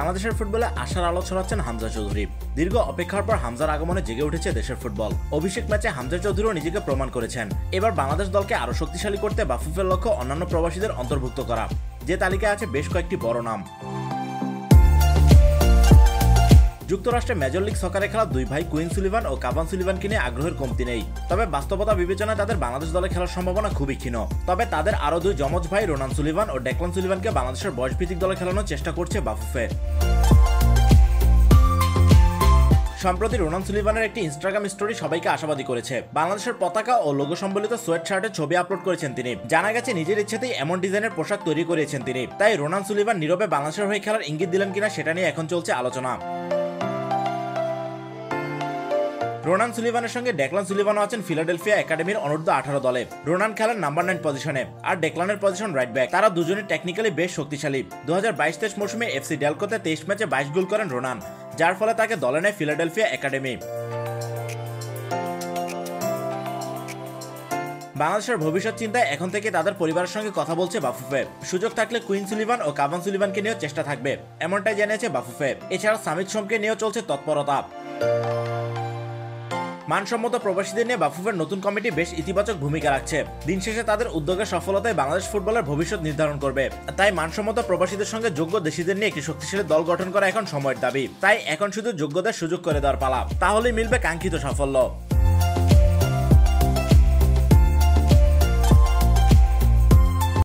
বাংলাদেশের ফুটবলে আশার আলো ছড়াচ্ছেন হামজা চৌধুরী। দীর্ঘ অপেক্ষার পর হামজার আগমনে জেগে উঠেছে দেশের ফুটবল। অভিষেক ম্যাচে হামজা চৌধুরীও নিজেকে প্রমাণ করেছেন। এবার বাংলাদেশ দলকে আরো শক্তিশালী করতে বাফুফের লক্ষ্য অন্যান্য প্রবাসীদের অন্তর্ভুক্ত করা, যে তালিকায় আছে বেশ কয়েকটি বড় নাম। যুক্তরাষ্ট্রে মেজর লিগ সকারে খেলা দুই ভাই কুইন সুলিভান ও কাভান সুলিভানকে নিয়ে আগ্রহের কমতি নেই। তবে বাস্তবতা বিবেচনায় তাদের বাংলাদেশ দলে খেলার সম্ভাবনা খুবই ক্ষীণ। তবে তাদের আরও দুই যমজ ভাই রোনান সুলিভান ও ডেকলান সুলিভানকে বাংলাদেশের বয়সভিত্তিক দলে খেলানোর চেষ্টা করছে বাফুফে। সম্প্রতি রোনান সুলিভানের একটি ইনস্টাগ্রাম স্টোরি সবাইকে আশাবাদী করেছে। বাংলাদেশের পতাকা ও লোগো সম্বলিত সোয়েট শার্টের ছবি আপলোড করেছেন তিনি। জানা গেছে নিজের ইচ্ছেতেই এমন ডিজাইনের পোশাক তৈরি করেছেন তিনি। তাই রোনান সুলিভান নীরবে বাংলাদেশের হয়ে খেলার ইঙ্গিত দিলেন কিনা সেটা নিয়ে এখন চলছে আলোচনা। রোনান সুলিভানের সঙ্গে ডেকলান সুলিভানও আছেন ফিলাডেলফিয়া একাডেমির অনূর্ধ্ব 18 দলে। রোনান খেলেন নাম্বার 9 পজিশনে, আর ডেকলানের পজিশন রাইট ব্যাক। তারা দুজনই টেকনিক্যালি বেশ শক্তিশালী। 2022-23 মৌসুমে এফসি ডেলকোতে 23 ম্যাচে 22 গোল করেন রোনান, যার ফলে তাকে দলে নেয় ফিলাডেলফিয়া একাডেমি। বাংলাদেশের ভবিষ্যৎ চিন্তায় এখন থেকে তাদের পরিবারের সঙ্গে কথা বলছে বাফুফে। সুযোগ থাকলে কুইন সুলিভান ও কাভান সুলিভানকে নিয়েও চেষ্টা থাকবে, এমনটাই জানিয়েছে বাফুফে। এছাড়া সামিত সোমকে নিয়েও চলছে তৎপরতা। মানসম্মত প্রবাসীদের নিয়ে বাফুফের নতুন কমিটি বেশ ইতিবাচক ভূমিকা রাখছে। দিন শেষে তাদের উদ্যোগের সফলতায় বাংলাদেশ ফুটবলের ভবিষ্যৎ নির্ধারণ করবে। তাই মানসম্মত প্রবাসীদের সঙ্গে যোগ্য দেশিদের নিয়ে একটি শক্তিশালী দল গঠন করা এখন সময়ের দাবি। তাই এখন শুধু যোগ্যদের সুযোগ করে দেওয়ার পালা, তাহলেই মিলবে কাঙ্ক্ষিত সাফল্য।